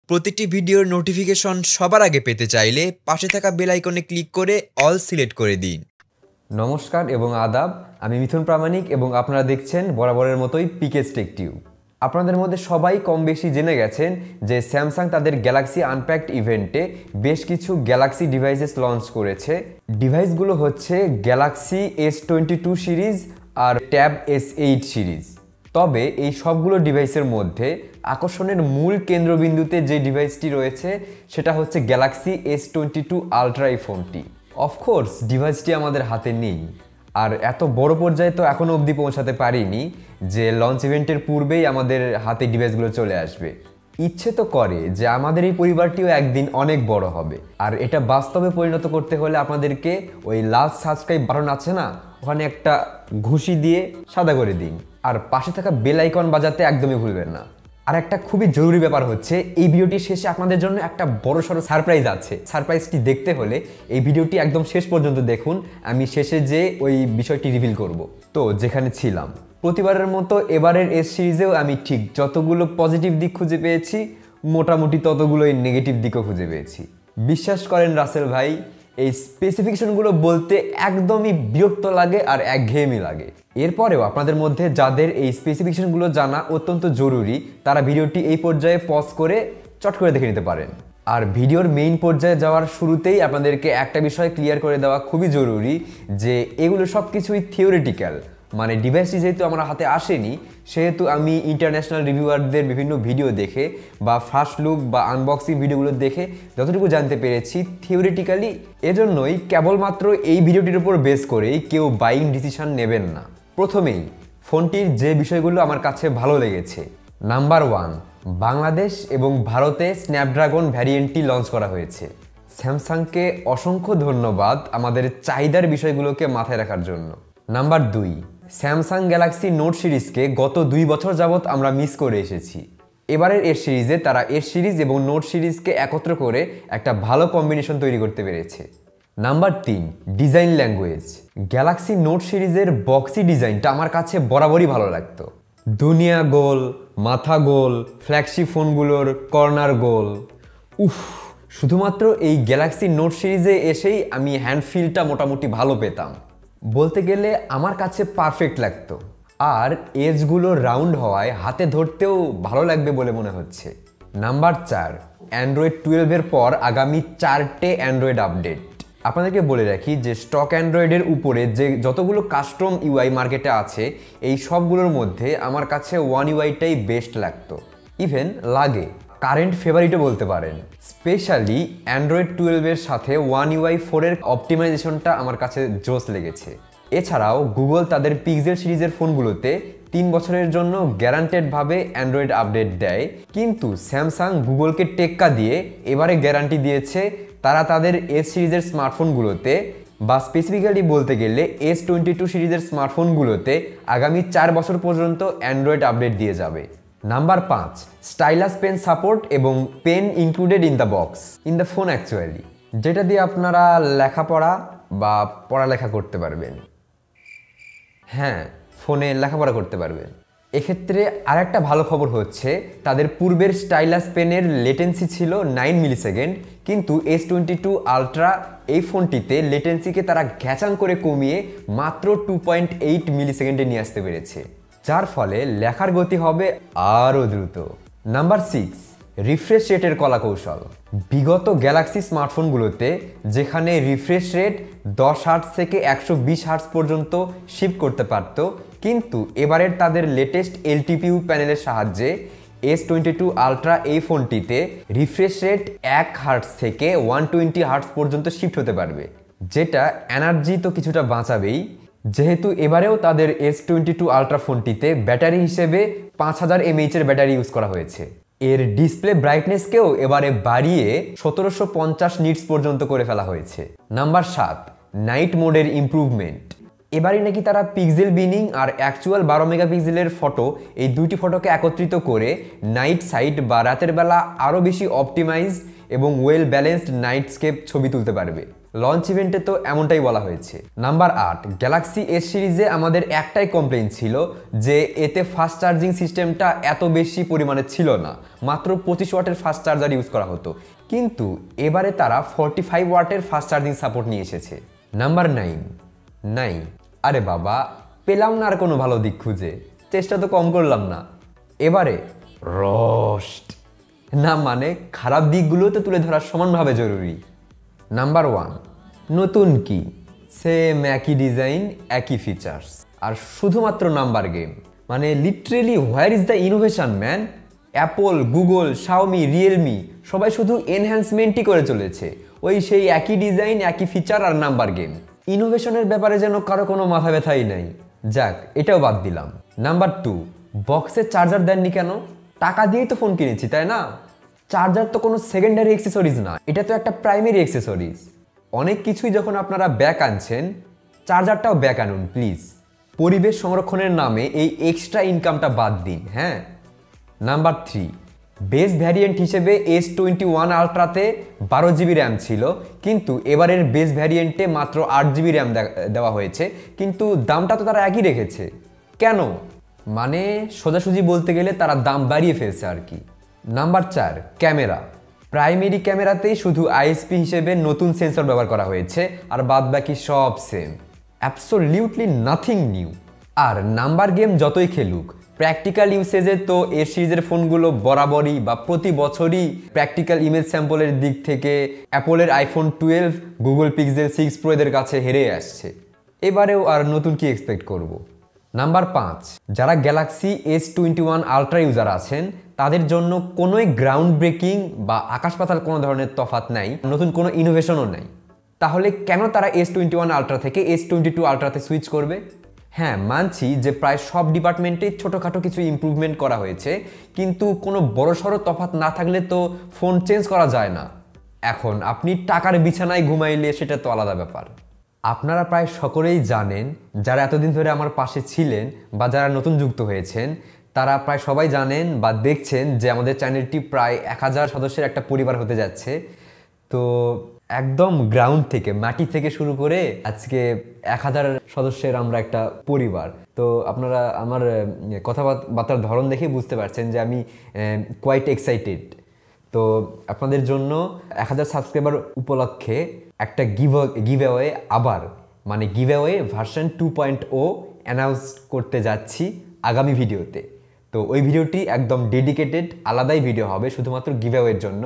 প্রতিটি ভিডিওর নোটিফিকেশন সবার আগে পেতে চাইলে পাশে থাকা বেল আইকনে ক্লিক করে অল সিলেক্ট করে দিন। নমস্কার এবং আদাব, আমি মিথুন প্রামাণিক এবং আপনারা দেখছেন বরাবরের মতোই পিকেস টেক টিউব। আপনাদের মধ্যে সবাই কম বেশি জেনে গেছেন যে স্যামসাং তাদের গ্যালাক্সি আনপ্যাকড ইভেন্টে বেশ কিছু গ্যালাক্সি ডিভাইসেস লঞ্চ করেছে। ডিভাইসগুলো হচ্ছে গ্যালাক্সি S22 সিরিজ আর ট্যাব S8 সিরিজ। তবে এই সবগুলো ডিভাইসের মধ্যে আকর্ষণের মূল কেন্দ্রবিন্দুতে যে ডিভাইসটি রয়েছে সেটা হচ্ছে গ্যালাক্সি S22 আলট্রা এই ফোনটি। অফকোর্স ডিভাইসটি আমাদের হাতে নেই, আর এত বড় পর্যায়ে তো এখনও অবধি পৌঁছাতে পারিনি যে লঞ্চ ইভেন্টের পূর্বেই আমাদের হাতে ডিভাইসগুলো চলে আসবে। ইচ্ছে তো করে যে আমাদের এই পরিবারটিও একদিন অনেক বড় হবে, আর এটা বাস্তবে পরিণত করতে হলে আপনাদেরকে ওই লাস্ট সাবস্ক্রাইব বাটন আছে না, ওখানে একটা ঘুষি দিয়ে সাদা করে দিন, আর পাশে থাকা বেল আইকন বাজাতে একদমই ভুলবেন না। আর একটা খুবই জরুরি ব্যাপার হচ্ছে, এই ভিডিওটির শেষে আপনাদের জন্য একটা বড়সড় সারপ্রাইজ আছে। সারপ্রাইজটি দেখতে হলে এই ভিডিওটি একদম শেষ পর্যন্ত দেখুন, আমি শেষে যে ওই বিষয়টি রিভিল করব। তো যেখানে ছিলাম, প্রতিবারের মতো এবারের এস সিরিজেও আমি ঠিক যতগুলো পজিটিভ দিক খুঁজে পেয়েছি, মোটামুটি ততগুলোই নেগেটিভ দিকও খুঁজে পেয়েছি। বিশ্বাস করেন রাসেল ভাই, এই স্পেসিফিকেশনগুলো বলতে একদমই বিরক্ত লাগে আর একঘেয়েমি লাগে। এরপরেও আপনাদের মধ্যে যাদের এই স্পেসিফিকেশনগুলো জানা অত্যন্ত জরুরি, তারা ভিডিওটি এই পর্যায়ে পজ করে চট করে দেখে নিতে পারেন। আর ভিডিওর মেইন পর্যায়ে যাওয়ার শুরুতেই আপনাদেরকে একটা বিষয় ক্লিয়ার করে দেওয়া খুবই জরুরি যে এগুলো সব কিছুই থিওরিটিক্যাল। মানে ডিভাইসটি যেহেতু আমার হাতে আসেনি, সেহেতু আমি ইন্টারন্যাশনাল রিভিউয়ারদের বিভিন্ন ভিডিও দেখে বা ফার্স্ট লুক বা আনবক্সিং ভিডিওগুলো দেখে যতটুকু জানতে পেরেছি থিওরিটিক্যালি, এজন্যই কেবলমাত্র এই ভিডিওটির উপর বেস করেই কেউ বাইং ডিসিশন নেবেন না। প্রথমেই ফোনটির যে বিষয়গুলো আমার কাছে ভালো লেগেছে। নাম্বার 1, বাংলাদেশ এবং ভারতে স্ন্যাপড্রাগন ভ্যারিয়েন্টটি লঞ্চ করা হয়েছে। স্যামসাংকে অসংখ্য ধন্যবাদ আমাদের চাহিদার বিষয়গুলোকে মাথায় রাখার জন্য। নাম্বার 2, স্যামসাং গ্যালাক্সি নোট সিরিজকে গত 2 বছর যাবৎ আমরা মিস করে এসেছি। এবারের এস সিরিজে তারা এস সিরিজ এবং নোট সিরিজকে একত্র করে একটা ভালো কম্বিনেশন তৈরি করতে পেরেছে। Number 3, design language. Galaxy note সিরিজের বক্সি ডিজাইনটা আমার কাছে বরাবরই ভালো লাগতো। দুনিয়া গোল, মাথা গোল, ফ্ল্যাগশিপ ফোনগুলোর কর্নার গোল। শুধুমাত্র এই গ্যালাক্সি নোট সিরিজে এসেই আমি হ্যান্ড ফিলটা মোটামুটি ভালো পেতাম। বলতে গেলে আমার কাছে পারফেক্ট লাগতো, আর এজগুলো রাউন্ড হওয়ায় হাতে ধরতেও ভালো লাগবে বলে মনে হচ্ছে। নাম্বার 4, অ্যান্ড্রয়েড 12-এর পর আগামী 4টে অ্যান্ড্রয়েড আপডেট। আপনাদেরকে বলে রাখি যে স্টক অ্যান্ড্রয়েডের উপরে যে যতগুলো কাস্টম ইউআই মার্কেটে আছে, এই সবগুলোর মধ্যে আমার কাছে ওয়ান ইউআইটাই বেস্ট লাগতো, ইভেন লাগে, কারেন্ট ফেভারিটও বলতে পারেন। স্পেশালি অ্যান্ড্রয়েড 12-এর সাথে ওয়ান ইউআই 4-এর অপটিমাইজেশনটা আমার কাছে জোস লেগেছে। এছাড়াও গুগল তাদের পিক্সেল সিরিজের ফোনগুলোতে 3 বছরের জন্য গ্যারান্টেডভাবে অ্যান্ড্রয়েড আপডেট দেয়, কিন্তু স্যামসাং গুগলকে টেক্কা দিয়ে এবারে গ্যারান্টি দিয়েছে তারা তাদের এস সিরিজের স্মার্টফোনগুলোতে, বা স্পেসিফিক্যালি বলতে গেলে S22 সিরিজের স্মার্টফোনগুলোতে আগামী 4 বছর পর্যন্ত অ্যান্ড্রয়েড আপডেট দিয়ে যাবে। নাম্বার 5, স্টাইলাস পেন সাপোর্ট এবং pen included in the box, in the phone actually, যেটা দিয়ে আপনারা লেখাপড়া বা পড়ালেখা করতে পারবেন। হ্যাঁ, ফোনে লেখাপড়া করতে পারবেন। এক্ষেত্রে আরেকটা ভালো খবর হচ্ছে, তাদের পূর্বের স্টাইলাস পেনের লেটেন্সি ছিল 9 মিলিসেকেন্ড, কিন্তু S22 আলট্রা এই ফোনটিতে লেটেন্সিকে তারা ঘ্যাচাং করে কমিয়ে মাত্র 2.8 মিলিসেকেন্ডে নিয়ে আসতে পেরেছে, যার ফলে লেখার গতি হবে আরও দ্রুত। নাম্বার 6, রিফ্রেশ রেটের কলাকৌশল। বিগত গ্যালাক্সি স্মার্টফোনগুলোতে যেখানে রিফ্রেশ রেট 10 হার্টজ থেকে 120 হার্টজ পর্যন্ত শিফট করতে পারত, কিন্তু এবারের তাদের লেটেস্ট এলটিপিইউ প্যানেলের সাহায্যে S22 আলট্রা এই ফোনটিতে রিফ্রেশ রেট 1 হার্টজ থেকে 120 হার্টজ পর্যন্ত শিফট হতে পারবে, যেটা এনার্জি তো কিছুটা বাঁচাবেই। যেহেতু এবারেও তাদের S22 আলট্রা ফোনটিতে ব্যাটারি হিসেবে 5000 mAh এর ব্যাটারি ইউজ করা হয়েছে। এর ডিসপ্লে ব্রাইটনেসকেও এবারে বাড়িয়ে 1750 নিটস পর্যন্ত করে ফেলা হয়েছে। নাম্বার 7, নাইট মোডের ইমপ্রুভমেন্ট। এবারে নাকি তারা পিক্সেল বিনিং আর অ্যাকচুয়াল 12 মেগাপিক্সেলের ফটো, এই দুইটি ফটোকে একত্রিত করে নাইট সাইড বা রাতের বেলা আরও বেশি অপটিমাইজ এবং ওয়েল ব্যালেন্সড নাইটস্কেপ ছবি তুলতে পারবে। লঞ্চ ইভেন্টে তো এমনটাই বলা হয়েছে। নাম্বার 8, গ্যালাক্সি এস সিরিজে আমাদের একটাই কমপ্লেইন ছিল যে এতে ফাস্ট চার্জিং সিস্টেমটা এত বেশি পরিমাণে ছিল না, মাত্র 25 ওয়াটের ফাস্ট চার্জার ইউজ করা হতো, কিন্তু এবারে তারা 45 ওয়াটের ফাস্ট চার্জিং সাপোর্ট নিয়ে এসেছে। নাম্বার 9, আরে বাবা, পেলাম না আর কোনো ভালো দিক খুঁজে, চেষ্টা তো কম করলাম না, এবারে রোস্ট না, মানে খারাপ দিকগুলো তো তুলে ধরা সমানভাবে জরুরি। নাম্বার 1, নতুন কি, সেম একই ডিজাইন, একই ফিচার্স, আর শুধুমাত্র নাম্বার গেম। মানে literally where is the innovation man? Apple, Google, Xiaomi, Realme সবাই শুধু এনহ্যান্সমেন্টই করে চলেছে, ওই সেই একই ডিজাইন, একই ফিচার আর নাম্বার গেম। ইনোভেশনের ব্যাপারে যেন কারো কোনো মাথা ব্যথাই নাই। যাক, এটাও বাদ দিলাম। নাম্বার 2, বক্সে চার্জার দেননি কেন? টাকা দিয়েই তো ফোন কিনেছি, তাই না? চার্জার তো কোনো সেকেন্ডারি অ্যাক্সেসরিজ না, এটা তো একটা প্রাইমারি অ্যাক্সেসরিজ। অনেক কিছুই যখন আপনারা ব্যাক আনছেন, চার্জারটাও ব্যাক আনুন প্লিজ। পরিবেশ সংরক্ষণের নামে এই এক্সট্রা ইনকামটা বাদ দিন। হ্যাঁ। নাম্বার 3, বেস ভ্যারিয়েন্ট হিসেবে S21 আলট্রাতে 12 জিবি র্যাম ছিল, কিন্তু এবারের বেস ভ্যারিয়েন্টে মাত্র 8 জিবি র্যাম দেওয়া হয়েছে, কিন্তু দামটা তো তারা একই রেখেছে। কেন? মানে সোজাসুজি বলতে গেলে তারা দাম বাড়িয়ে ফেলছে আর কি। Number 4, camera. প্রাইমারি ক্যামেরাতেই শুধু আইএসপি হিসেবে নতুন সেন্সর ব্যবহার করা হয়েছে, আর বাদ বাকি সব সেম, অ্যাবসলিউটলি নাথিং নিউ। আর নাম্বার গেম যতই খেলুক, প্র্যাকটিক্যাল ইউসেজে তো এর সিরিজের ফোনগুলো বরাবরই বা প্রতি বছরই প্র্যাকটিক্যাল ইমেজ স্যাম্পলের দিক থেকে অ্যাপলের আইফোন 12, গুগল পিক্সেল 6 প্রো এদের কাছে হেরে আসছে। এবারেও আর নতুন কি এক্সপেক্ট করব? নাম্বার 5, যারা গ্যালাক্সি S21 আলট্রা ইউজার আছেন তাদের জন্য কোনোই গ্রাউন্ড ব্রেকিং বা আকাশ পাতাল কোনো ধরনের তফাৎ নাই, নতুন কোনো ইনোভেশনও নাই। তাহলে কেন তারা S21 আলট্রা থেকে S22 আলট্রাতে সুইচ করবে? হ্যাঁ, মানছি যে প্রায় সব ডিপার্টমেন্টে ছোটোখাটো কিছু ইমপ্রুভমেন্ট করা হয়েছে, কিন্তু কোনো বড়সড় তফাৎ না থাকলে তো ফোন চেঞ্জ করা যায় না। এখন আপনি টাকার বিছানায় ঘুমাইলে সেটা তো আলাদা ব্যাপার। আপনারা প্রায় সকলেই জানেন, যারা এতদিন ধরে আমার পাশে ছিলেন বা যারা নতুন যুক্ত হয়েছেন, তারা প্রায় সবাই জানেন বা দেখছেন যে আমাদের চ্যানেলটি প্রায় 1000 সদস্যের একটা পরিবার হতে যাচ্ছে। তো একদম গ্রাউন্ড থেকে, মাটি থেকে শুরু করে আজকে 1000 সদস্যের আমরা একটা পরিবার। তো আপনারা আমার কথাবার্তার ধরন দেখে বুঝতে পারছেন যে আমি কোয়াইট এক্সাইটেড। তো আপনাদের জন্য 1000 সাবস্ক্রাইবার উপলক্ষে একটা গিভঅ্যাওয়ে আবার, মানে গিভঅ্যাওয়ে ভার্সন 2.0 অ্যানাউন্স করতে যাচ্ছি আগামী ভিডিওতে। তো ওই ভিডিওটি একদম ডেডিকেটেড আলাদাই ভিডিও হবে শুধুমাত্র গিভঅ্যাওয়ের জন্য।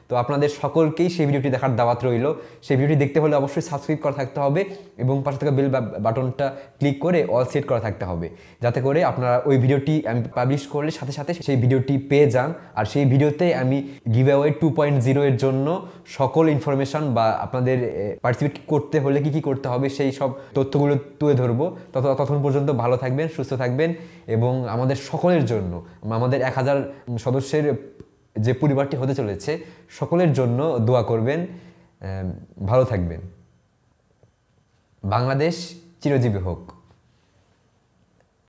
তো আপনাদের সকলকেই সেই ভিডিওটি দেখার দাওয়াত রইল। সেই ভিডিওটি দেখতে হলে অবশ্যই সাবস্ক্রাইব করা থাকতে হবে এবং পাশে থাকা বেল বাটনটা ক্লিক করে অল সেট করা থাকতে হবে, যাতে করে আপনারা ওই ভিডিওটি আমি পাবলিশ করলে সাথে সাথে সেই ভিডিওটি পেয়ে যান। আর সেই ভিডিওতে আমি গিভঅ্যাওয়ে 2.0 এর জন্য সকল ইনফরমেশন বা আপনাদের পার্টিসিপেট করতে হলে কি করতে হবে সেই সব তথ্যগুলো তুলে ধরবো। ততক্ষণ পর্যন্ত ভালো থাকবেন, সুস্থ থাকবেন এবং আমাদের সকলের জন্য, আমাদের 1000 সদস্যের যে পরিবারটি হতে চলেছে সকলের জন্য দোয়া করবেন। ভালো থাকবেন। বাংলাদেশ চিরজীবী হোক।